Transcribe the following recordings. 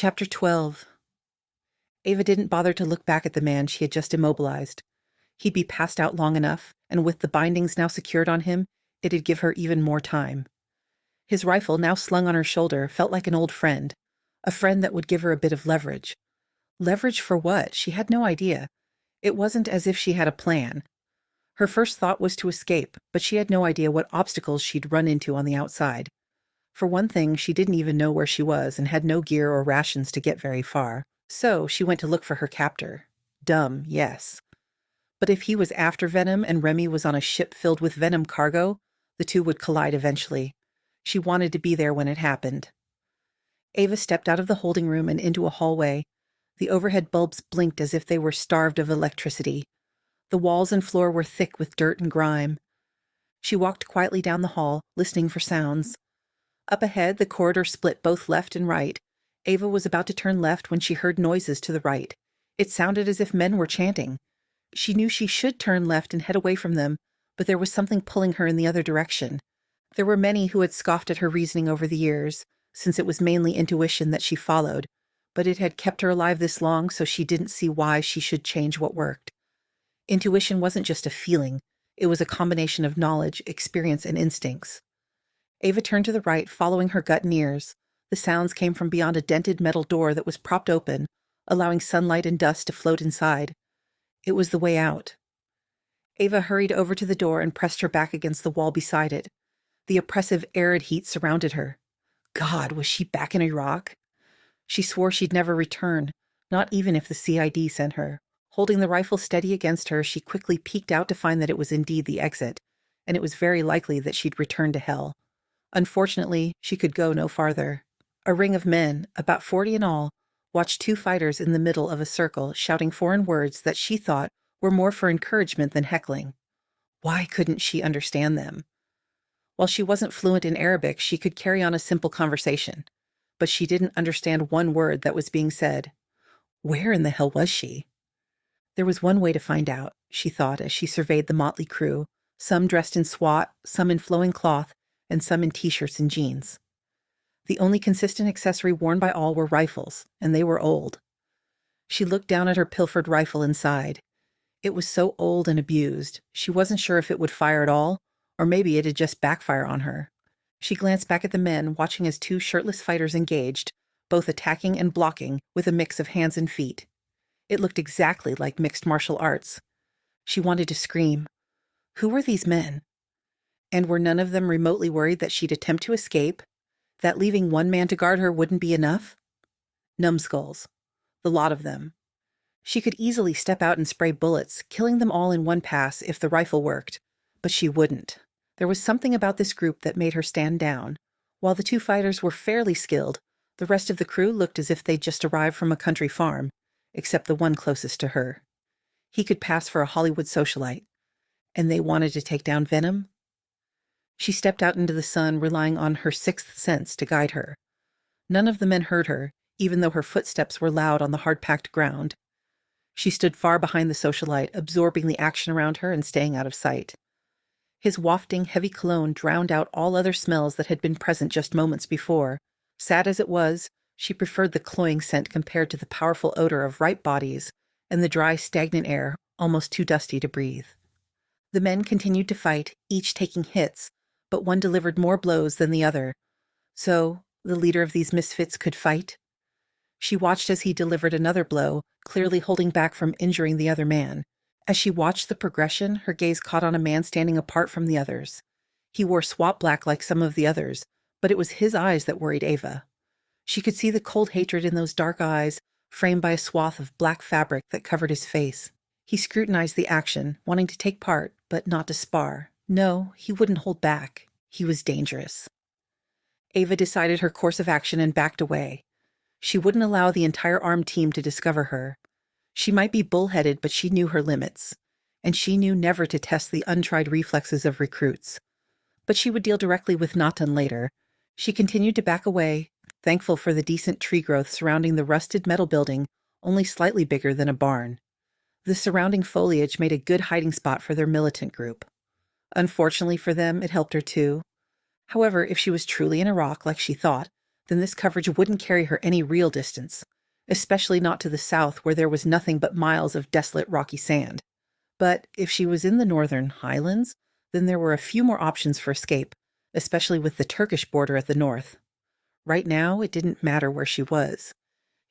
Chapter 12. Ava didn't bother to look back at the man she had just immobilized. He'd be passed out long enough, and with the bindings now secured on him, it'd give her even more time. His rifle, now slung on her shoulder, felt like an old friend, a friend that would give her a bit of leverage. Leverage for what? She had no idea. It wasn't as if she had a plan. Her first thought was to escape, but she had no idea what obstacles she'd run into on the outside. For one thing, she didn't even know where she was and had no gear or rations to get very far. So she went to look for her captor. Dumb, yes. But if he was after Venom and Remy was on a ship filled with Venom cargo, the two would collide eventually. She wanted to be there when it happened. Ava stepped out of the holding room and into a hallway. The overhead bulbs blinked as if they were starved of electricity. The walls and floor were thick with dirt and grime. She walked quietly down the hall, listening for sounds. Up ahead, the corridor split both left and right. Ava was about to turn left when she heard noises to the right. It sounded as if men were chanting. She knew she should turn left and head away from them, but there was something pulling her in the other direction. There were many who had scoffed at her reasoning over the years, since it was mainly intuition that she followed, but it had kept her alive this long, so she didn't see why she should change what worked. Intuition wasn't just a feeling. It was a combination of knowledge, experience, and instincts. Ava turned to the right, following her gut and ears. The sounds came from beyond a dented metal door that was propped open, allowing sunlight and dust to float inside. It was the way out. Ava hurried over to the door and pressed her back against the wall beside it. The oppressive, arid heat surrounded her. God, was she back in Iraq? She swore she'd never return, not even if the CID sent her. Holding the rifle steady against her, she quickly peeked out to find that it was indeed the exit, and it was very likely that she'd return to hell. Unfortunately, she could go no farther. A ring of men, about 40 in all, watched two fighters in the middle of a circle shouting foreign words that she thought were more for encouragement than heckling. Why couldn't she understand them? While she wasn't fluent in Arabic, she could carry on a simple conversation, but she didn't understand one word that was being said. Where in the hell was she? There was one way to find out, she thought as she surveyed the motley crew, some dressed in SWAT, some in flowing cloth, and some in t-shirts and jeans. The only consistent accessory worn by all were rifles, and they were old. She looked down at her pilfered rifle and sighed. It was so old and abused, she wasn't sure if it would fire at all, or maybe it'd just backfire on her. She glanced back at the men, watching as two shirtless fighters engaged, both attacking and blocking with a mix of hands and feet. It looked exactly like mixed martial arts. She wanted to scream. Who were these men? And were none of them remotely worried that she'd attempt to escape? That leaving one man to guard her wouldn't be enough? Numbskulls. The lot of them. She could easily step out and spray bullets, killing them all in one pass if the rifle worked. But she wouldn't. There was something about this group that made her stand down. While the two fighters were fairly skilled, the rest of the crew looked as if they'd just arrived from a country farm, except the one closest to her. He could pass for a Hollywood socialite. And they wanted to take down Venom? She stepped out into the sun, relying on her sixth sense to guide her. None of the men heard her, even though her footsteps were loud on the hard-packed ground. She stood far behind the socialite, absorbing the action around her and staying out of sight. His wafting, heavy cologne drowned out all other smells that had been present just moments before. Sad as it was, she preferred the cloying scent compared to the powerful odor of ripe bodies and the dry, stagnant air, almost too dusty to breathe. The men continued to fight, each taking hits, but one delivered more blows than the other. So, the leader of these misfits could fight? She watched as he delivered another blow, clearly holding back from injuring the other man. As she watched the progression, her gaze caught on a man standing apart from the others. He wore SWAT black like some of the others, but it was his eyes that worried Ava. She could see the cold hatred in those dark eyes, framed by a swath of black fabric that covered his face. He scrutinized the action, wanting to take part, but not to spar. No, he wouldn't hold back. He was dangerous. Ava decided her course of action and backed away. She wouldn't allow the entire armed team to discover her. She might be bullheaded, but she knew her limits, and she knew never to test the untried reflexes of recruits. But she would deal directly with Natan later. She continued to back away, thankful for the decent tree growth surrounding the rusted metal building, only slightly bigger than a barn. The surrounding foliage made a good hiding spot for their militant group. Unfortunately for them, it helped her too. However, if she was truly in Iraq, like she thought, then this coverage wouldn't carry her any real distance, especially not to the south where there was nothing but miles of desolate rocky sand. But if she was in the northern highlands, then there were a few more options for escape, especially with the Turkish border at the north. Right now, it didn't matter where she was.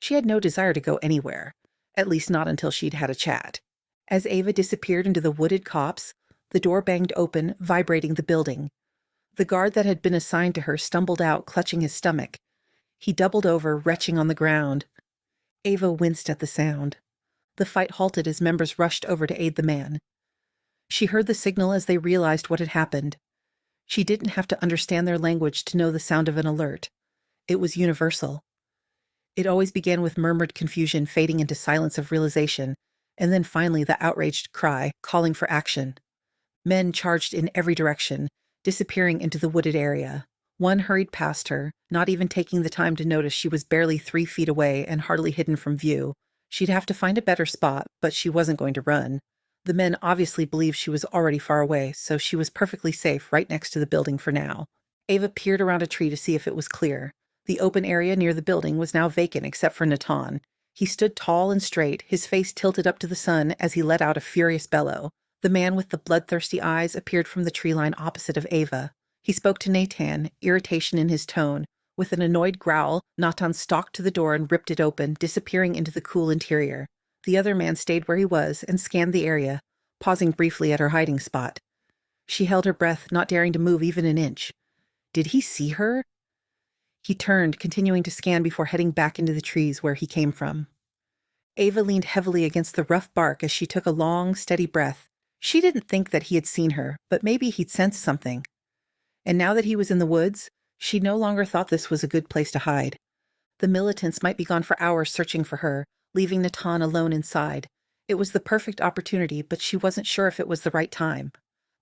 She had no desire to go anywhere, at least not until she'd had a chat. As Ava disappeared into the wooded copse, the door banged open, vibrating the building. The guard that had been assigned to her stumbled out, clutching his stomach. He doubled over, retching on the ground. Ava winced at the sound. The fight halted as members rushed over to aid the man. She heard the signal as they realized what had happened. She didn't have to understand their language to know the sound of an alert. It was universal. It always began with murmured confusion fading into silence of realization, and then finally the outraged cry, calling for action. Men charged in every direction, disappearing into the wooded area. One hurried past her, not even taking the time to notice she was barely 3 feet away and hardly hidden from view. She'd have to find a better spot, but she wasn't going to run. The men obviously believed she was already far away, so she was perfectly safe right next to the building for now. Ava peered around a tree to see if it was clear. The open area near the building was now vacant except for Natan. He stood tall and straight, his face tilted up to the sun as he let out a furious bellow. The man with the bloodthirsty eyes appeared from the tree line opposite of Ava. He spoke to Natan, irritation in his tone. With an annoyed growl, Natan stalked to the door and ripped it open, disappearing into the cool interior. The other man stayed where he was and scanned the area, pausing briefly at her hiding spot. She held her breath, not daring to move even an inch. Did he see her? He turned, continuing to scan before heading back into the trees where he came from. Ava leaned heavily against the rough bark as she took a long, steady breath. She didn't think that he had seen her, but maybe he'd sensed something. And now that he was in the woods, she no longer thought this was a good place to hide. The militants might be gone for hours searching for her, leaving Natan alone inside. It was the perfect opportunity, but she wasn't sure if it was the right time.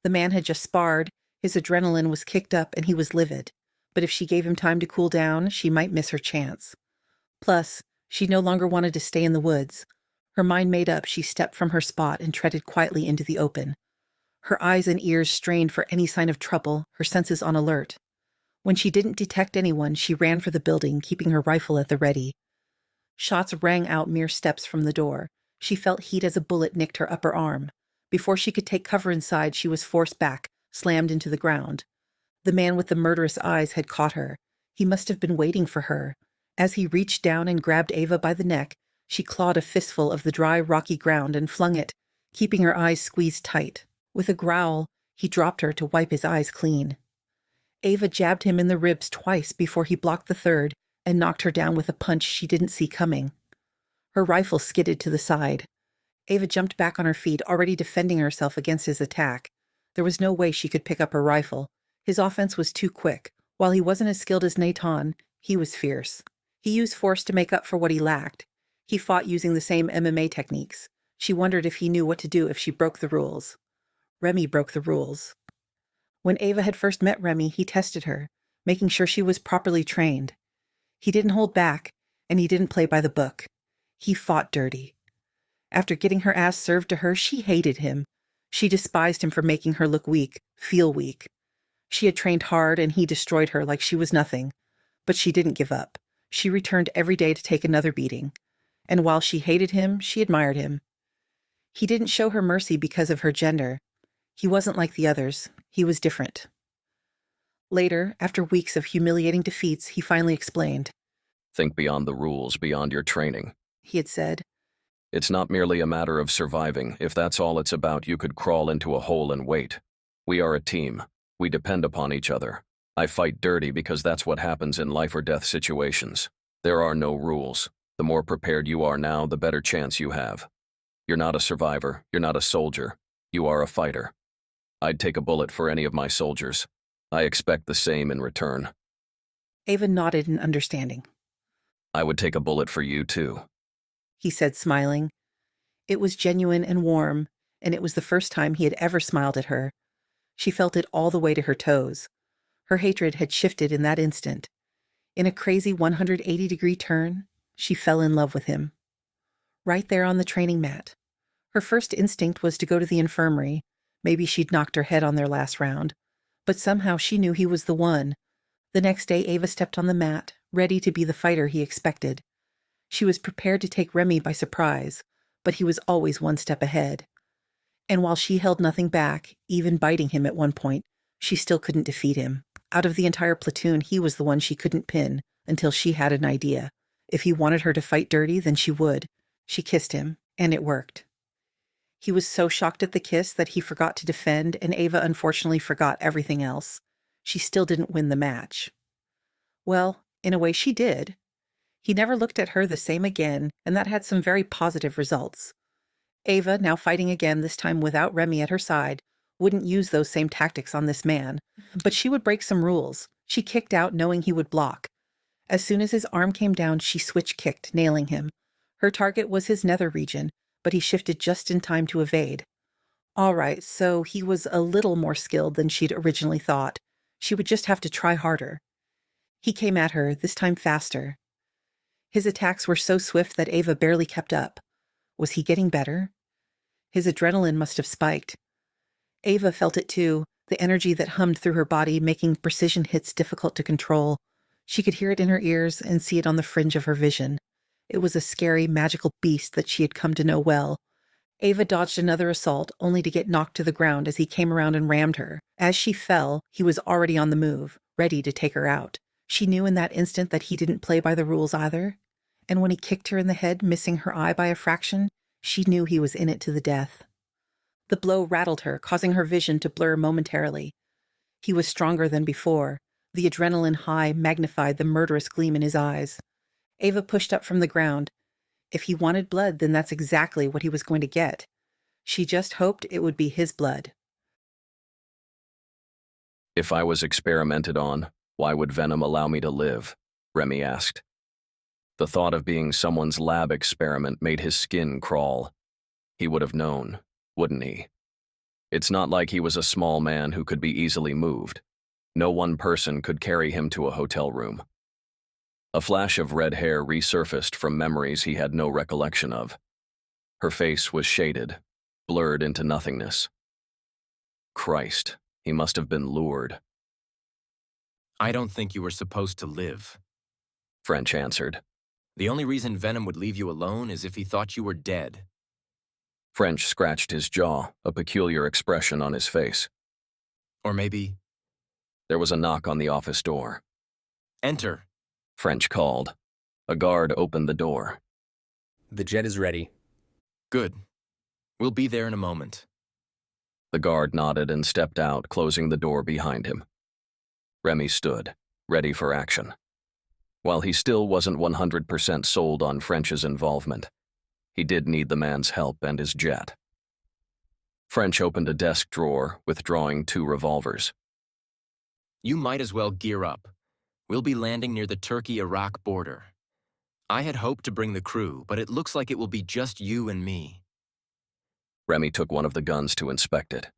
The man had just sparred, his adrenaline was kicked up, and he was livid. But if she gave him time to cool down, she might miss her chance. Plus, she no longer wanted to stay in the woods. Her mind made up, she stepped from her spot and treaded quietly into the open. Her eyes and ears strained for any sign of trouble, her senses on alert. When she didn't detect anyone, she ran for the building, keeping her rifle at the ready. Shots rang out mere steps from the door. She felt heat as a bullet nicked her upper arm. Before she could take cover inside, she was forced back, slammed into the ground. The man with the murderous eyes had caught her. He must have been waiting for her. As he reached down and grabbed Ava by the neck, she clawed a fistful of the dry, rocky ground and flung it, keeping her eyes squeezed tight. With a growl, he dropped her to wipe his eyes clean. Ava jabbed him in the ribs twice before he blocked the third and knocked her down with a punch she didn't see coming. Her rifle skidded to the side. Ava jumped back on her feet, already defending herself against his attack. There was no way she could pick up her rifle. His offense was too quick. While he wasn't as skilled as Natan, he was fierce. He used force to make up for what he lacked. He fought using the same MMA techniques. She wondered if he knew what to do if she broke the rules. Remy broke the rules. When Ava had first met Remy, he tested her, making sure she was properly trained. He didn't hold back, and he didn't play by the book. He fought dirty. After getting her ass served to her, she hated him. She despised him for making her look weak, feel weak. She had trained hard, and he destroyed her like she was nothing. But she didn't give up. She returned every day to take another beating. And while she hated him, she admired him. He didn't show her mercy because of her gender. He wasn't like the others. He was different. Later, after weeks of humiliating defeats, he finally explained. Think beyond the rules, beyond your training, he had said. It's not merely a matter of surviving. If that's all it's about, you could crawl into a hole and wait. We are a team. We depend upon each other. I fight dirty because that's what happens in life or death situations. There are no rules. The more prepared you are now, the better chance you have. You're not a survivor. You're not a soldier. You are a fighter. I'd take a bullet for any of my soldiers. I expect the same in return. Ava nodded in understanding. I would take a bullet for you, too, he said, smiling. It was genuine and warm, and it was the first time he had ever smiled at her. She felt it all the way to her toes. Her hatred had shifted in that instant. In a crazy 180-degree turn, she fell in love with him. Right there on the training mat. Her first instinct was to go to the infirmary. Maybe she'd knocked her head on their last round. But somehow she knew he was the one. The next day, Ava stepped on the mat, ready to be the fighter he expected. She was prepared to take Remy by surprise, but he was always one step ahead. And while she held nothing back, even biting him at one point, she still couldn't defeat him. Out of the entire platoon, he was the one she couldn't pin, until she had an idea. If he wanted her to fight dirty, then she would. She kissed him, and it worked. He was so shocked at the kiss that he forgot to defend, and Ava unfortunately forgot everything else. She still didn't win the match. Well, in a way she did. He never looked at her the same again, and that had some very positive results. Ava, now fighting again, this time without Remy at her side, wouldn't use those same tactics on this man, but she would break some rules. She kicked out knowing he would block. As soon as his arm came down, she switch-kicked, nailing him. Her target was his nether region, but he shifted just in time to evade. All right, so he was a little more skilled than she'd originally thought. She would just have to try harder. He came at her, this time faster. His attacks were so swift that Ava barely kept up. Was he getting better? His adrenaline must have spiked. Ava felt it too, the energy that hummed through her body, making precision hits difficult to control. She could hear it in her ears and see it on the fringe of her vision. It was a scary, magical beast that she had come to know well. Ava dodged another assault, only to get knocked to the ground as he came around and rammed her. As she fell, he was already on the move, ready to take her out. She knew in that instant that he didn't play by the rules either. And when he kicked her in the head, missing her eye by a fraction, she knew he was in it to the death. The blow rattled her, causing her vision to blur momentarily. He was stronger than before. The adrenaline high magnified the murderous gleam in his eyes. Ava pushed up from the ground. If he wanted blood, then that's exactly what he was going to get. She just hoped it would be his blood. If I was experimented on, why would venom allow me to live? Remy asked. The thought of being someone's lab experiment made his skin crawl. He would have known, wouldn't he? It's not like he was a small man who could be easily moved. No one person could carry him to a hotel room. A flash of red hair resurfaced from memories he had no recollection of. Her face was shaded, blurred into nothingness. Christ, he must have been lured. I don't think you were supposed to live, French answered. The only reason Venom would leave you alone is if he thought you were dead. French scratched his jaw, a peculiar expression on his face. Or maybe... There was a knock on the office door. Enter, French called. A guard opened the door. The jet is ready. Good. We'll be there in a moment. The guard nodded and stepped out, closing the door behind him. Remy stood, ready for action. While he still wasn't 100% sold on French's involvement, he did need the man's help and his jet. French opened a desk drawer, withdrawing 2 revolvers. You might as well gear up. We'll be landing near the Turkey-Iraq border. I had hoped to bring the crew, but it looks like it will be just you and me. Remy took one of the guns to inspect it.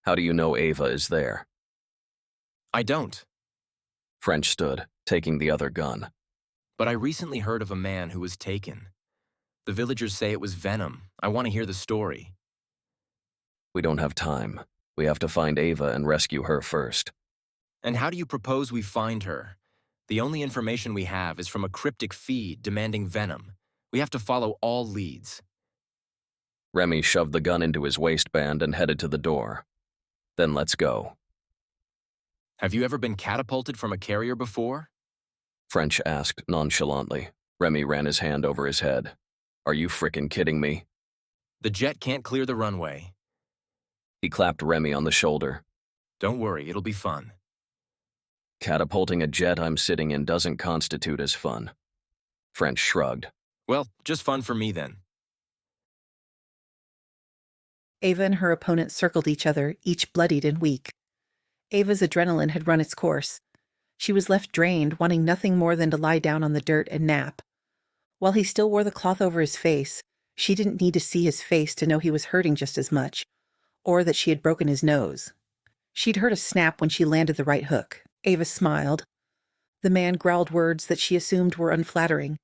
How do you know Ava is there? I don't. French stood, taking the other gun. But I recently heard of a man who was taken. The villagers say it was Venom. I want to hear the story. We don't have time. We have to find Ava and rescue her first. And how do you propose we find her? The only information we have is from a cryptic feed demanding Venom. We have to follow all leads. Remy shoved the gun into his waistband and headed to the door. Then let's go. Have you ever been catapulted from a carrier before? French asked nonchalantly. Remy ran his hand over his head. Are you frickin' kidding me? The jet can't clear the runway. He clapped Remy on the shoulder. Don't worry, it'll be fun. Catapulting a jet I'm sitting in doesn't constitute as fun. French shrugged. Well, just fun for me then. Ava and her opponent circled each other, each bloodied and weak. Ava's adrenaline had run its course. She was left drained, wanting nothing more than to lie down on the dirt and nap. While he still wore the cloth over his face, she didn't need to see his face to know he was hurting just as much, or that she had broken his nose. She'd heard a snap when she landed the right hook. Ava smiled. The man growled words that she assumed were unflattering.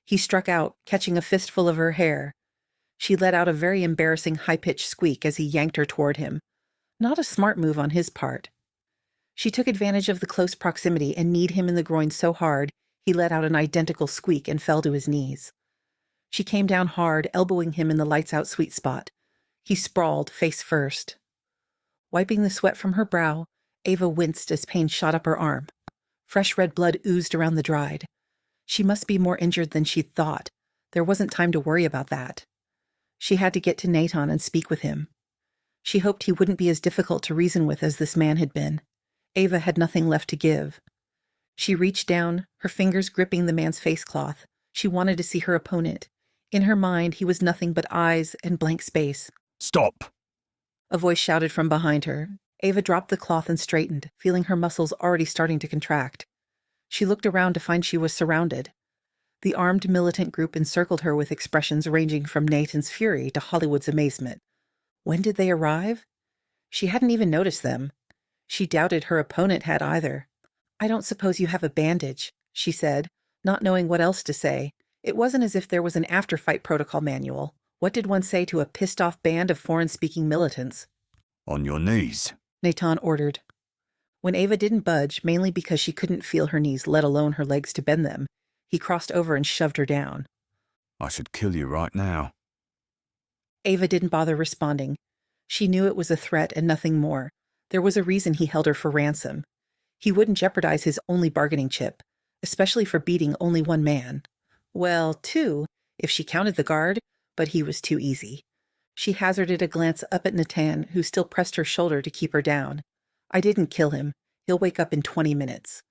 He struck out, catching a fistful of her hair. She let out a very embarrassing high-pitched squeak as he yanked her toward him. Not a smart move on his part. She took advantage of the close proximity and kneed him in the groin so hard He let out an identical squeak and fell to his knees. She came down hard, elbowing him in the lights-out sweet spot. He sprawled, face first. Wiping the sweat from her brow, Ava winced as pain shot up her arm. Fresh red blood oozed around the dried. She must be more injured than she'd thought. There wasn't time to worry about that. She had to get to Nathan and speak with him. She hoped he wouldn't be as difficult to reason with as this man had been. Ava had nothing left to give. She reached down, her fingers gripping the man's face cloth. She wanted to see her opponent. In her mind, he was nothing but eyes and blank space. "Stop!" A voice shouted from behind her. Ava dropped the cloth and straightened, feeling her muscles already starting to contract. She looked around to find she was surrounded. The armed militant group encircled her with expressions ranging from Nathan's fury to Hollywood's amazement. When did they arrive? She hadn't even noticed them. She doubted her opponent had either. "I don't suppose you have a bandage," she said, not knowing what else to say. It wasn't as if there was an after-fight protocol manual. What did one say to a pissed-off band of foreign-speaking militants? "On your knees," Nathan ordered. When Ava didn't budge, mainly because she couldn't feel her knees, let alone her legs to bend them, he crossed over and shoved her down. "I should kill you right now." Ava didn't bother responding. She knew it was a threat and nothing more. There was a reason he held her for ransom. He wouldn't jeopardize his only bargaining chip, especially for beating only one man. Well, two, if she counted the guard, but he was too easy. She hazarded a glance up at Nathan, who still pressed her shoulder to keep her down. "I didn't kill him. He'll wake up in 20 minutes.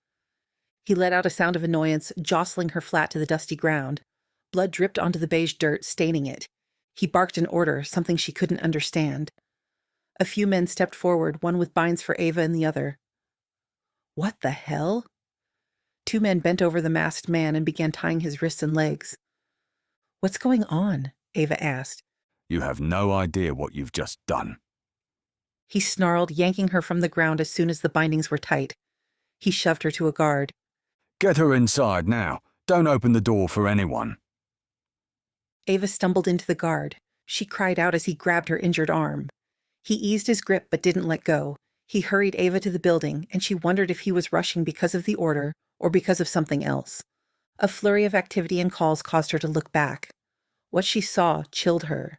He let out a sound of annoyance, jostling her flat to the dusty ground. Blood dripped onto the beige dirt, staining it. He barked an order, something she couldn't understand. A few men stepped forward, one with binds for Ava and the other. What the hell? Two men bent over the masked man and began tying his wrists and legs. "What's going on?" Ava asked. "You have no idea what you've just done." He snarled, yanking her from the ground as soon as the bindings were tight. He shoved her to a guard. "Get her inside now. Don't open the door for anyone." Ava stumbled into the guard. She cried out as he grabbed her injured arm. He eased his grip but didn't let go. He hurried Ava to the building, and she wondered if he was rushing because of the order or because of something else. A flurry of activity and calls caused her to look back. What she saw chilled her.